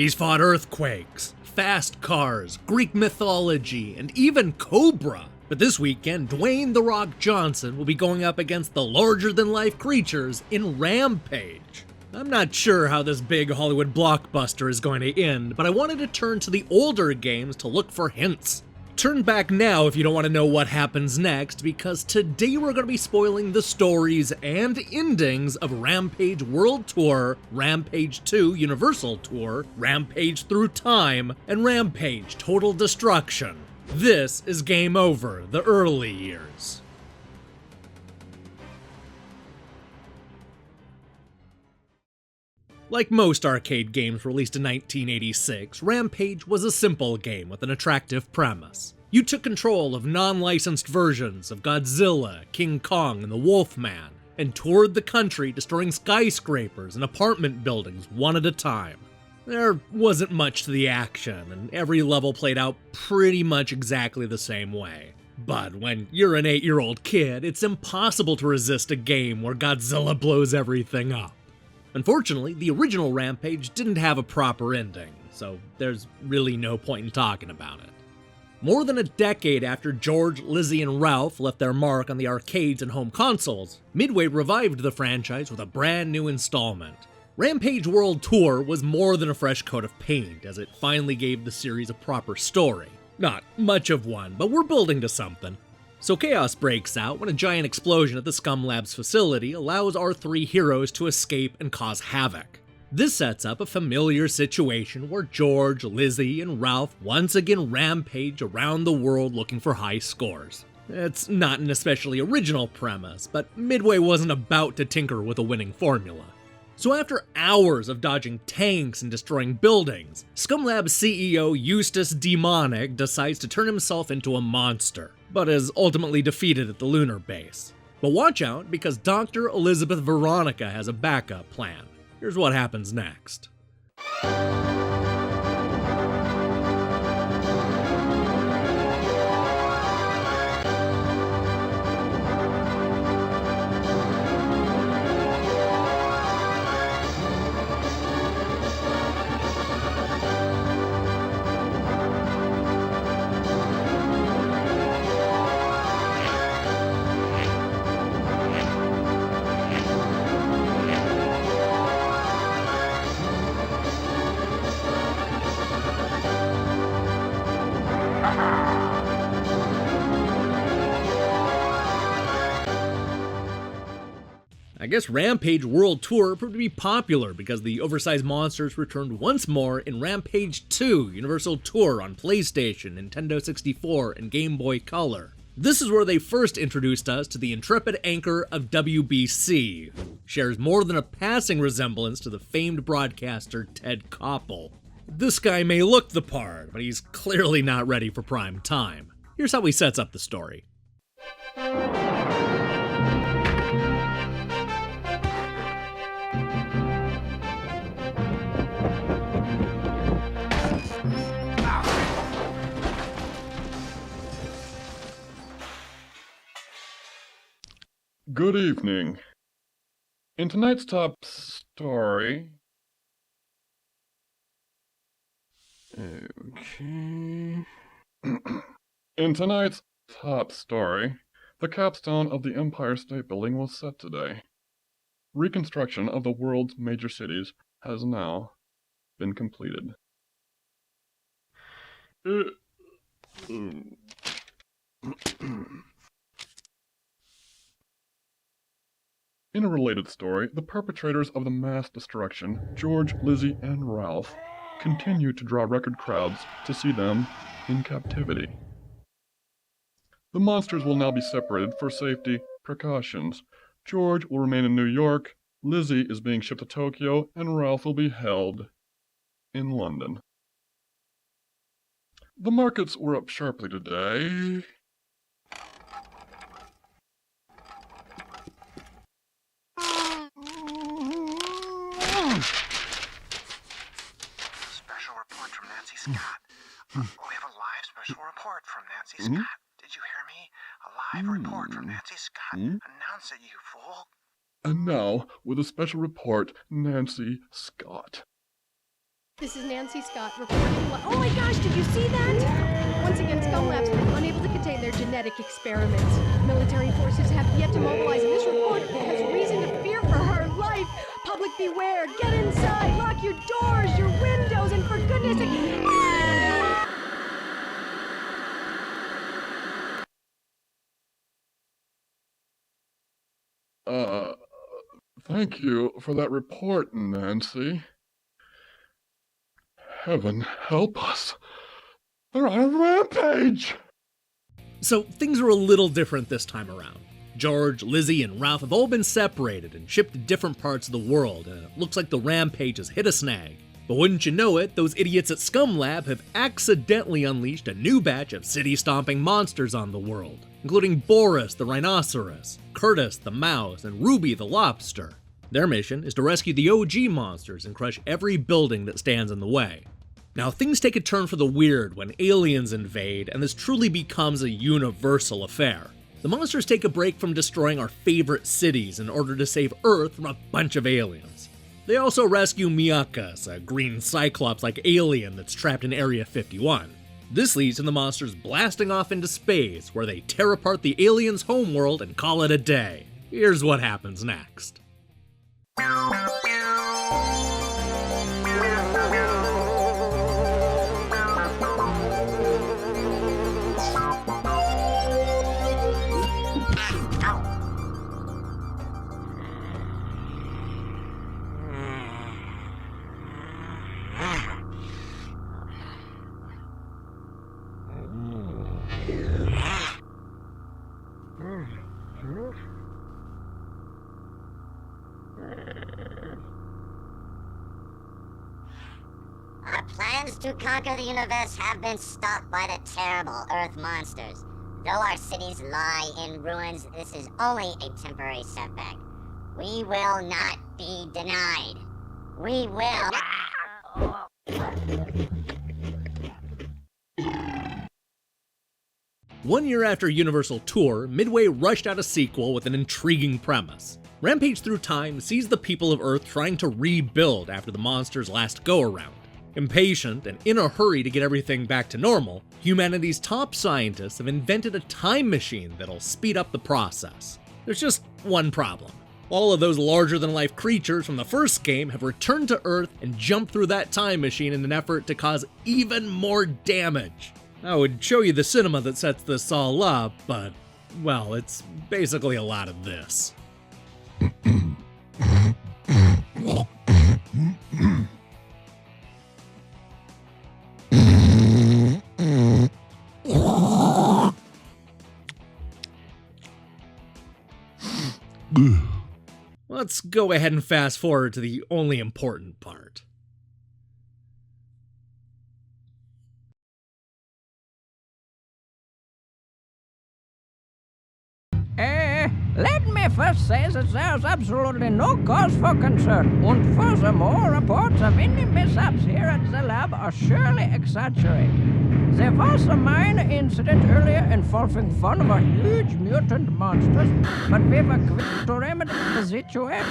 He's fought earthquakes, fast cars, Greek mythology, and even Cobra. But this weekend, Dwayne "The Rock" Johnson will be going up against the larger-than-life creatures in Rampage. I'm not sure how this big Hollywood blockbuster is going to end, but I wanted to turn to the older games to look for hints. Turn back now if you don't want to know what happens next, because today we're going to be spoiling the stories and endings of Rampage World Tour, Rampage 2 Universal Tour, Rampage Through Time, and Rampage Total Destruction. This is Game Over, the early years. Like most arcade games released in 1986, Rampage was a simple game with an attractive premise. You took control of non-licensed versions of Godzilla, King Kong, and the Wolfman, and toured the country destroying skyscrapers and apartment buildings one at a time. There wasn't much to the action, and every level played out pretty much exactly the same way. But when you're an 8-year-old kid, it's impossible to resist a game where Godzilla blows everything up. Unfortunately, the original Rampage didn't have a proper ending, so there's really no point in talking about it. More than a decade after George, Lizzie, and Ralph left their mark on the arcades and home consoles, Midway revived the franchise with a brand new installment. Rampage World Tour was more than a fresh coat of paint, as it finally gave the series a proper story. Not much of one, but we're building to something. So chaos breaks out when a giant explosion at the Scum Labs facility allows our three heroes to escape and cause havoc. This sets up a familiar situation where George, Lizzie, and Ralph once again rampage around the world looking for high scores. It's not an especially original premise, but Midway wasn't about to tinker with a winning formula. So after hours of dodging tanks and destroying buildings, Scum Labs CEO Eustace Demonic decides to turn himself into a monster, but is ultimately defeated at the lunar base. But watch out, because Dr. Elizabeth Veronica has a backup plan. Here's what happens next. I guess Rampage World Tour proved to be popular because the oversized monsters returned once more in Rampage 2 Universal Tour on PlayStation, Nintendo 64, and Game Boy Color. This is where they first introduced us to the intrepid anchor of WBC, who shares more than a passing resemblance to the famed broadcaster Ted Koppel. This guy may look the part, but he's clearly not ready for prime time. Here's how he sets up the story. Good evening. In tonight's top story... Okay... In tonight's top story, the capstone of the Empire State Building was set today. Reconstruction of the world's major cities has now been completed. In a related story, the perpetrators of the mass destruction, George, Lizzie, and Ralph, continue to draw record crowds to see them in captivity. The monsters will now be separated for safety precautions. George will remain in New York, Lizzie is being shipped to Tokyo, and Ralph will be held in London. The markets were up sharply today. Special report from Nancy Scott. We have a live special report from Nancy Scott. Did you hear me? A live report from Nancy Scott. Announce it, you fool. And now, with a special report, Nancy Scott. This is Nancy Scott reporting. Oh my gosh, did you see that? Once again, Scum Labs have been unable to contain their genetic experiments. Military forces have yet to mobilize, and this report has reason to fear for her life. Public beware, get inside, lock your doors, your windows, and for goodness sake... Thank you for that report, Nancy. Heaven help us. They're on a rampage! So things are a little different this time around. George, Lizzie, and Ralph have all been separated and shipped to different parts of the world, and it looks like the rampage has hit a snag. But wouldn't you know it, those idiots at Scum Lab have accidentally unleashed a new batch of city-stomping monsters on the world, including Boris the rhinoceros, Curtis the mouse, and Ruby the lobster. Their mission is to rescue the OG monsters and crush every building that stands in the way. Now, things take a turn for the weird when aliens invade, and this truly becomes a universal affair. The monsters take a break from destroying our favorite cities in order to save Earth from a bunch of aliens. They also rescue Miakas, a green cyclops-like alien that's trapped in Area 51. This leads to the monsters blasting off into space, where they tear apart the aliens' homeworld and call it a day. Here's what happens next. Our plans to conquer the universe have been stopped by the terrible Earth monsters. Though our cities lie in ruins, this is only a temporary setback. We will not be denied. We will... One year after Universal Tour, Midway rushed out a sequel with an intriguing premise. Rampage Through Time sees the people of Earth trying to rebuild after the monsters' last go-around. Impatient and in a hurry to get everything back to normal, humanity's top scientists have invented a time machine that'll speed up the process. There's just one problem. All of those larger-than-life creatures from the first game have returned to Earth and jumped through that time machine in an effort to cause even more damage. I would show you the cinema that sets this all up, but, well, it's basically a lot of this. Let's go ahead and fast forward to the only important part. Let me first say that there's absolutely no cause for concern, and furthermore, reports of any mishaps here at the lab are surely exaggerated. There was a minor incident earlier involving one of our huge mutant monsters, but we were quick to remedy the situation.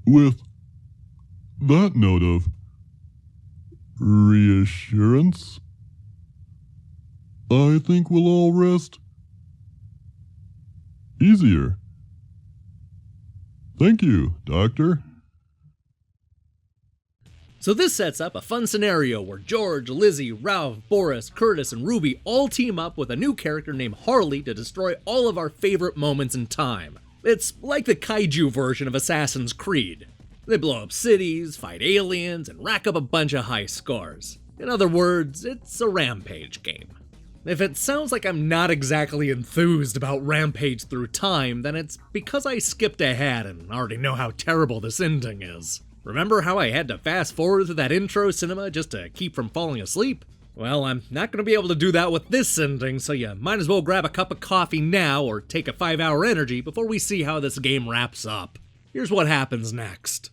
With that note of reassurance, I think we'll all rest easier. Thank you, Doctor. So this sets up a fun scenario where George, Lizzie, Ralph, Boris, Curtis, and Ruby all team up with a new character named Harley to destroy all of our favorite moments in time. It's like the kaiju version of Assassin's Creed. They blow up cities, fight aliens, and rack up a bunch of high scores. In other words, it's a Rampage game. If it sounds like I'm not exactly enthused about Rampage Through Time, then it's because I skipped ahead and already know how terrible this ending is. Remember how I had to fast forward through that intro cinema just to keep from falling asleep? Well, I'm not going to be able to do that with this ending, so you might as well grab a cup of coffee now or take a 5-hour energy before we see how this game wraps up. Here's what happens next.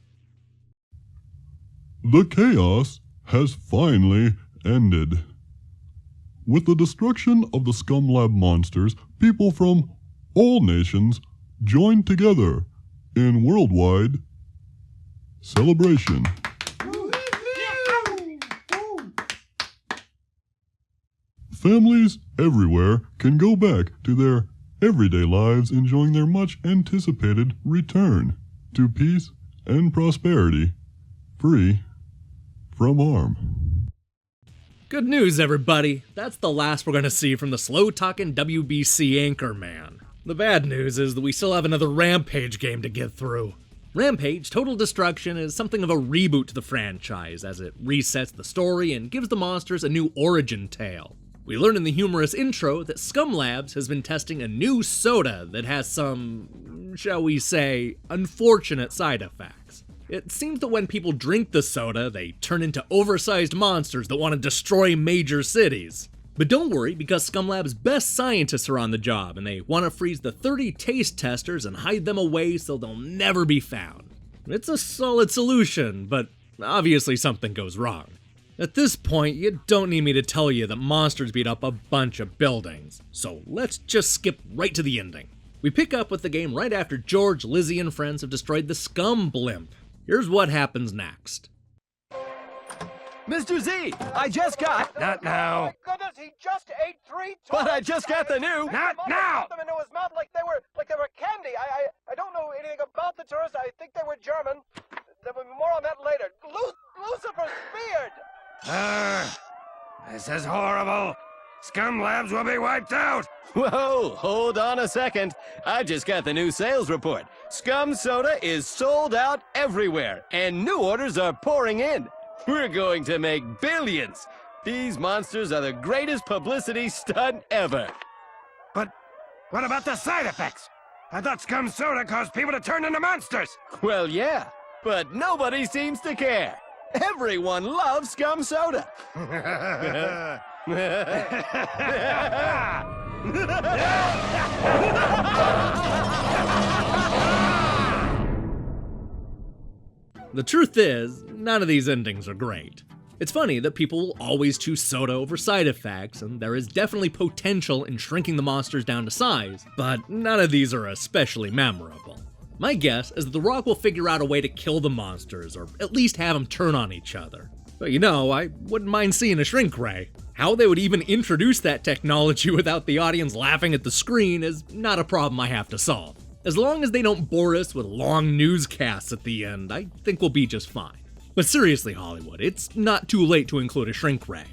The chaos has finally ended. With the destruction of the Scum Lab monsters, people from all nations joined together in worldwide celebration. Families everywhere can go back to their everyday lives, enjoying their much anticipated return to peace and prosperity, free from harm. Good news, everybody. That's the last we're going to see from the slow-talking WBC anchorman. The bad news is that we still have another Rampage game to get through. Rampage Total Destruction is something of a reboot to the franchise, as it resets the story and gives the monsters a new origin tale. We learn in the humorous intro that Scum Labs has been testing a new soda that has some, shall we say, unfortunate side effects. It seems that when people drink the soda, they turn into oversized monsters that want to destroy major cities. But don't worry, because Scum Lab's best scientists are on the job, and they want to freeze the 30 taste testers and hide them away so they'll never be found. It's a solid solution, but obviously something goes wrong. At this point, you don't need me to tell you that monsters beat up a bunch of buildings, so let's just skip right to the ending. We pick up with the game right after George, Lizzie, and friends have destroyed the Scum Blimp. Here's what happens next. Mr. Z, I just got... Not now. Oh my goodness, he just ate 3 But I just got the new... Not now! Put them into his mouth like they were candy. I don't know anything about the tourists. I think they were German. There will be more on that later. Lucifer's beard! This is horrible. Scum Labs will be wiped out. Whoa, hold on a second. I just got the new sales report. Scum Soda is sold out everywhere, and new orders are pouring in. We're going to make billions. These monsters are the greatest publicity stunt ever. But what about the side effects? I thought Scum Soda caused people to turn into monsters. Well, yeah, but nobody seems to care. Everyone loves Scum Soda. The truth is, none of these endings are great. It's funny that people will always choose soda over side effects, and there is definitely potential in shrinking the monsters down to size, but none of these are especially memorable. My guess is that The Rock will figure out a way to kill the monsters, or at least have them turn on each other. But you know, I wouldn't mind seeing a shrink ray. How they would even introduce that technology without the audience laughing at the screen is not a problem I have to solve. As long as they don't bore us with long newscasts at the end, I think we'll be just fine. But seriously, Hollywood, it's not too late to include a shrink ray.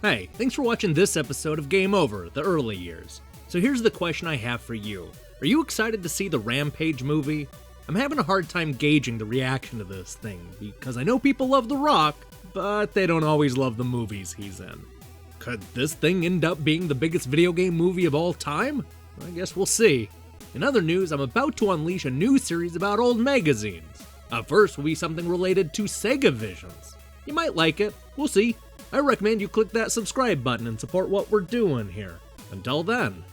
Hey, thanks for watching this episode of Game Over, The Early Years. So here's the question I have for you. Are you excited to see the Rampage movie? I'm having a hard time gauging the reaction to this thing, because I know people love The Rock, but they don't always love the movies he's in. Could this thing end up being the biggest video game movie of all time? I guess we'll see. In other news, I'm about to unleash a new series about old magazines. Up first will be something related to Sega Visions. You might like it, we'll see. I recommend you click that subscribe button and support what we're doing here. Until then.